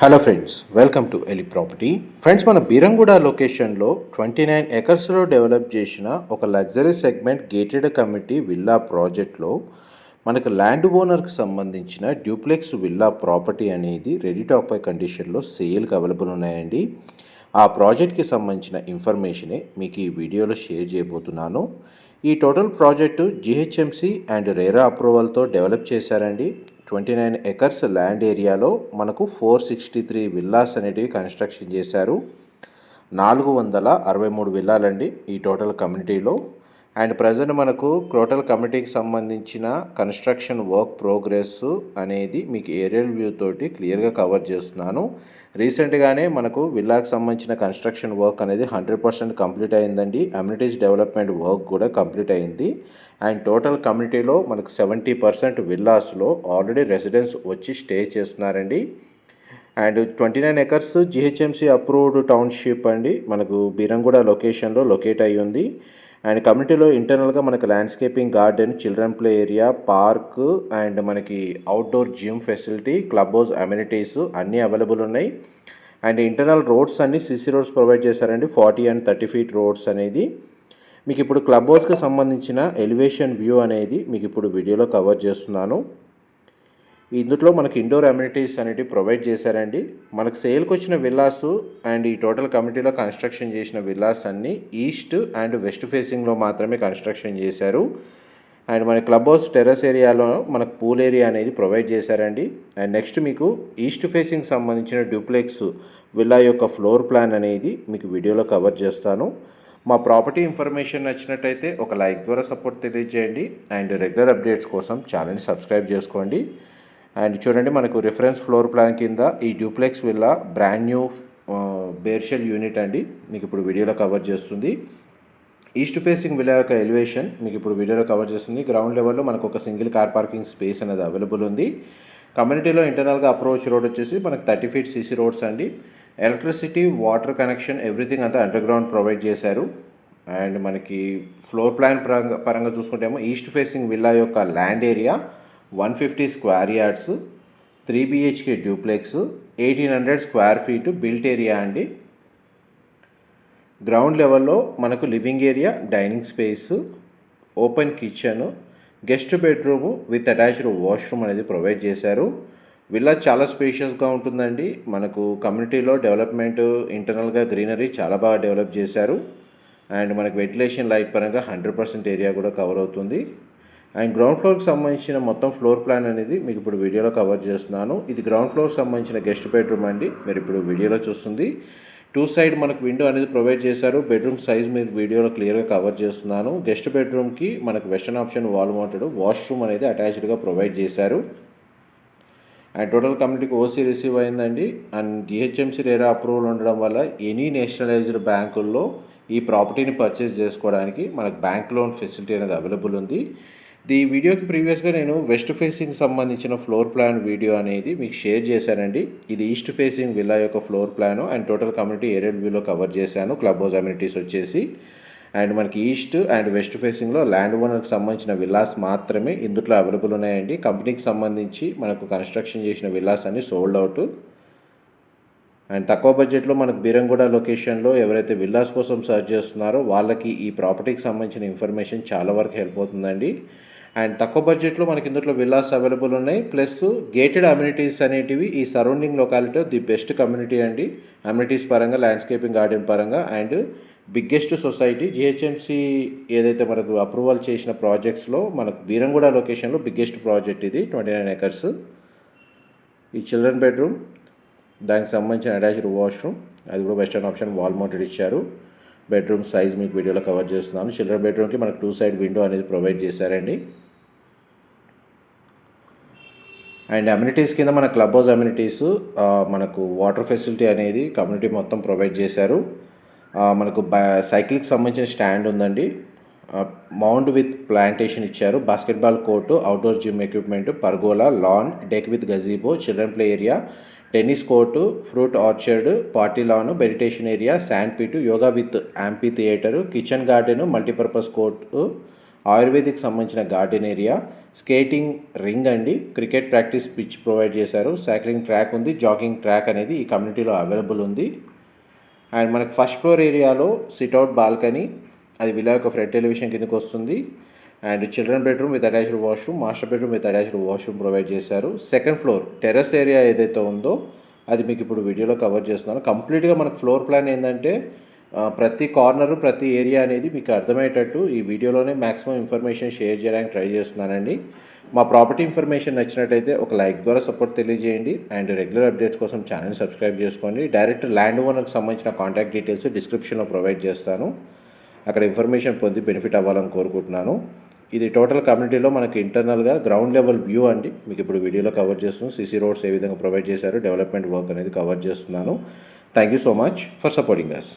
Hello friends, welcome to Eli property. Friends, మన బీరంగూడ లొకేషన్లో 29 ఎకర్స్లో డెవలప్ చేసిన ఒక luxury segment gated community villa ప్రాజెక్ట్లో మనకు ల్యాండ్ ఓనర్కి సంబంధించిన డ్యూప్లెక్స్ విల్లా ప్రాపర్టీ అనేది రెడీ టు ఆక్యుపై కండిషన్లో సేల్కి అవైలబుల్ ఉన్నాయండి. ఆ ప్రాజెక్ట్కి సంబంధించిన ఇన్ఫర్మేషనే మీకు ఈ వీడియోలో షేర్ చేయబోతున్నాను. ఈ total project GHMC and RERA అప్రూవల్తో డెవలప్ చేశారండి. 29 ఎకర్స్ ల్యాండ్ ఏరియాలో మనకు 463 విల్లాస్ అనేటివి కన్స్ట్రక్షన్ చేశారు. 463 విల్లాలండి ఈ టోటల్ కమ్యూనిటీలో. అండ్ ప్రజెంట్ మనకు టోటల్ కమిటీకి సంబంధించిన కన్స్ట్రక్షన్ వర్క్ ప్రోగ్రెస్ అనేది మీకు ఏరియల్ వ్యూ తోటి క్లియర్గా కవర్ చేస్తున్నాను. రీసెంట్గానే మనకు విల్లాకి సంబంధించిన కన్స్ట్రక్షన్ వర్క్ అనేది 100% కంప్లీట్ అయిందండి. అమ్యూనిటీస్ డెవలప్మెంట్ వర్క్ కూడా కంప్లీట్ అయింది. అండ్ టోటల్ కమ్యూనిటీలో మనకు 70% విల్లాస్లో ఆల్రెడీ రెసిడెంట్స్ వచ్చి స్టే చేస్తున్నారండి. And 29 acres GHMC approved township అండి. మనకు బీరంగూడ లొకేషన్లో లొకేట్ అయ్యి ఉంది. అండ్ కమ్యూనిటీలో ఇంటర్నల్గా మనకు landscaping garden, children play area, park and మనకి outdoor gym facility, club house amenities అన్నీ అవైలబుల్ ఉన్నాయి. అండ్ ఇంటర్నల్ రోడ్స్ అన్ని సిసి రోడ్స్ ప్రొవైడ్ చేశారండి. 40 and 30 feet రోడ్స్ అనేది. మీకు ఇప్పుడు క్లబ్ హౌస్కి సంబంధించిన ఎలివేషన్ వ్యూ అనేది మీకు ఇప్పుడు వీడియోలో కవర్ చేస్తున్నాను. ఇందులో మనకి ఇండోర్ అమ్యూనిటీస్ అనేవి ప్రొవైడ్ చేశారండి. మనకు సేల్కి వచ్చిన విల్లాస్ అండ్ ఈ టోటల్ కమిటీలో కన్స్ట్రక్షన్ చేసిన విల్లాస్ అన్నీ ఈస్ట్ అండ్ వెస్ట్ ఫేసింగ్లో మాత్రమే కన్స్ట్రక్షన్ చేశారు. అండ్ మన క్లబ్ హౌస్ టెర్రస్ ఏరియాలో మనకు పూల్ ఏరియా అనేది ప్రొవైడ్ చేశారండి. అండ్ నెక్స్ట్ మీకు ఈస్ట్ ఫేసింగ్ సంబంధించిన డ్యూప్లెక్స్ విల్లా యొక్క ఫ్లోర్ ప్లాన్ అనేది మీకు వీడియోలో కవర్ చేస్తాను. మా ప్రాపర్టీ ఇన్ఫర్మేషన్ నచ్చినట్టయితే ఒక లైక్ ద్వారా సపోర్ట్ తెలియజేయండి. అండ్ రెగ్యులర్ అప్డేట్స్ కోసం ఛానల్ని సబ్స్క్రైబ్ చేసుకోండి. అండ్ చూడండి, మనకు రిఫరెన్స్ ఫ్లోర్ ప్లాన్ కింద ఈ duplex villa brand new bare shell unit అండి మీకు ఇప్పుడు వీడియోలో కవర్ చేస్తుంది. ఈస్ట్ ఫేసింగ్ విల్లా యొక్క ఎలివేషన్ మీకు ఇప్పుడు వీడియోలో కవర్ చేస్తుంది. గ్రౌండ్ లెవెల్లో మనకు ఒక సింగిల్ కార్ పార్కింగ్ స్పేస్ అనేది అవైలబుల్ ఉంది. కమ్యూనిటీలో ఇంటర్నల్గా అప్రోచ్ రోడ్ వచ్చేసి మనకు 30 feet సిసి రోడ్స్ అండి. ఎలక్ట్రిసిటీ, వాటర్ కనెక్షన్ ఎవ్రీథింగ్ అంతా అండర్ గ్రౌండ్ ప్రొవైడ్ చేశారు. అండ్ మనకి ఫ్లోర్ ప్లాన్ పరంగా చూసుకుంటేమో ఈస్ట్ ఫేసింగ్ విల్లా యొక్క land area 150 square yards, 3 BHK duplex, 1800 square feet built area అండి. గ్రౌండ్ లెవెల్లో మనకు living area, dining space, open kitchen, guest bedroom with attached washroom అనేది provide చేశారు. Villa చాలా స్పేషియస్గా ఉంటుందండి. మనకు కమ్యూనిటీలో డెవలప్మెంట్, ఇంటర్నల్గా గ్రీనరీ చాలా బాగా డెవలప్ చేశారు. అండ్ మనకు వెంటిలేషన్ లైట్ పరంగా 100% ఏరియా కూడా కవర్ అవుతుంది. అండ్ గ్రౌండ్ ఫ్లోర్కి సంబంధించిన మొత్తం ఫ్లోర్ ప్లాన్ అనేది మీకు ఇప్పుడు వీడియోలో కవర్ చేస్తున్నాను. ఇది గ్రౌండ్ ఫ్లోర్కి సంబంధించిన గెస్ట్ బెడ్రూమ్ అండి. మీరు ఇప్పుడు వీడియోలో చూస్తుంది. 2 side మనకు విండో అనేది ప్రొవైడ్ చేశారు. బెడ్రూమ్ సైజ్ మీకు వీడియోలో క్లియర్గా కవర్ చేస్తున్నాను. గెస్ట్ బెడ్రూమ్కి మనకు western option wall mounted washroom అనేది అటాచ్డ్గా ప్రొవైడ్ చేశారు. అండ్ టోటల్ కమ్యూనిటీకి ఓసీ రిసీవ్ అయిందండి. అండ్ జిహెచ్ఎంసీ రేరా అప్రూవల్ ఉండడం వల్ల ఎనీ నేషనలైజ్డ్ బ్యాంకుల్లో ఈ ప్రాపర్టీని పర్చేస్ చేసుకోవడానికి మనకు బ్యాంక్ లోన్ ఫెసిలిటీ అనేది అవైలబుల్ ఉంది. ఈ వీడియోకి ప్రీవియస్గా నేను వెస్ట్ ఫేసింగ్ సంబంధించిన ఫ్లోర్ ప్లాన్ వీడియో అనేది మీకు షేర్ చేశానండి. ఇది ఈస్ట్ ఫేసింగ్ విల్లా యొక్క floor plan and total community aerial వ్యూలో కవర్ చేశాను. క్లబ్ హౌస్ అమ్యూనిటీస్ వచ్చేసి అండ్ మనకి ఈస్ట్ అండ్ వెస్ట్ ఫేసింగ్లో ల్యాండ్ ఓనర్కి సంబంధించిన విల్లాస్ మాత్రమే ఇందులో అవైలబుల్ ఉన్నాయండి. కంపెనీకి సంబంధించి మనకు కన్స్ట్రక్షన్ చేసిన విల్లాస్ అన్ని సోల్డ్ అవుట్. అండ్ తక్కువ బడ్జెట్లో మనకు బీరంగూడ లొకేషన్లో ఎవరైతే విల్లాస్ కోసం సర్చ్ చేస్తున్నారో వాళ్ళకి ఈ ప్రాపర్టీకి సంబంధించిన ఇన్ఫర్మేషన్ చాలా వరకు హెల్ప్ అవుతుందండి. అండ్ తక్కువ బడ్జెట్లో మనకి ఇందులో విల్లాస్ అవైలబుల్ ఉన్నాయి. ప్లస్ గేటెడ్ అమ్యూనిటీస్ అనేటివి ఈ సరౌండింగ్ లొకాలిటీలో ది బెస్ట్ కమ్యూనిటీ అండి. అమ్యూనిటీస్ పరంగా, ల్యాండ్స్కేపింగ్ గార్డెన్ పరంగా అండ్ బిగ్గెస్ట్ సొసైటీ. జిహెచ్ఎంసి ఏదైతే మనకు అప్రూవల్ చేసిన ప్రాజెక్ట్స్లో మనకు బీరంగూడ లొకేషన్లో బిగ్గెస్ట్ ప్రాజెక్ట్ ఇది. 29 ఎకర్స్. ఈ చిల్డ్రన్ బెడ్రూమ్, దానికి సంబంధించిన అటాచ్డ్ వాష్రూమ్, అది కూడా వెస్టర్న్ ఆప్షన్ వాల్ మౌంటెడ్ ఇచ్చారు. బెడ్రూమ్ సైజ్ మీకు వీడియోలో కవర్ చేస్తున్నాను. చిల్డ్రన్ బెడ్రూమ్కి మనకు 2 side విండో అనేది ప్రొవైడ్ చేశారండి. అండ్ అమ్యూనిటీస్ కింద మన క్లబ్ హౌస్ అమ్యూనిటీస్, మనకు వాటర్ ఫెసిలిటీ అనేది కమ్యూనిటీ మొత్తం ప్రొవైడ్ చేశారు. మనకు సైకిల్కి సంబంధించిన స్టాండ్ ఉందండి. మౌంట్ విత్ ప్లాంటేషన్ ఇచ్చారు. Basketball court, outdoor gym equipment, pergola, lawn, deck with gazebo, children play area, tennis court, fruit orchard, party lawn, meditation area, sand pit, yoga with amphitheatre, kitchen garden, multipurpose court, Ayurvedic సంబంధించిన garden area, skating ring అండి, cricket practice pitch provide చేశారు, cycling track ఉంది, jogging track అనేది ఈ కమ్యూనిటీలో available ఉంది. And మనకు first floor ఏరియాలో సిట్అవుట్ బాల్కనీ, అది విలా యొక్క ఫ్రంట్ ఎలివేషన్ కిందకి వస్తుంది. And children bedroom with attached washroom, master bedroom with attached washroom provide చేశారు. సెకండ్ ఫ్లోర్ టెర్రస్ ఏరియా ఏదైతే ఉందో అది మీకు ఇప్పుడు వీడియోలో కవర్ చేస్తున్నాను. కంప్లీట్గా మనకు ఫ్లోర్ ప్లాన్ ఏంటంటే ప్రతి కార్నరు ప్రతి ఏరియా అనేది మీకు అర్థమయ్యేటట్టు ఈ వీడియోలోనే మ్యాక్సిమం ఇన్ఫర్మేషన్ షేర్ చేయడానికి ట్రై చేస్తున్నానండి. మా ప్రాపర్టీ ఇన్ఫర్మేషన్ నచ్చినట్టయితే ఒక లైక్ ద్వారా సపోర్ట్ తెలియజేయండి. అండ్ రెగ్యులర్ అప్డేట్స్ కోసం ఛానల్ సబ్స్క్రైబ్ చేసుకోండి. డైరెక్ట్ ల్యాండ్ ఓనర్కి సంబంధించిన కాంటాక్ట్ డీటెయిల్స్ డిస్క్రిప్షన్లో ప్రొవైడ్ చేస్తాను. అక్కడ ఇన్ఫర్మేషన్ పొంది బెనిఫిట్ అవ్వాలని కోరుకుంటున్నాను. ఇది టోటల్ కమ్యూనిటీలో మనకి ఇంటర్నల్గా గ్రౌండ్ లెవెల్ వ్యూ అండి. మీకు ఇప్పుడు వీడియోలో కవర్ చేస్తున్నాను. సీసీ రోడ్స్ ఏ విధంగా ప్రొవైడ్ చేశారు, డెవలప్మెంట్ వర్క్ అనేది కవర్ చేస్తున్నాను. Thank you so much for supporting us.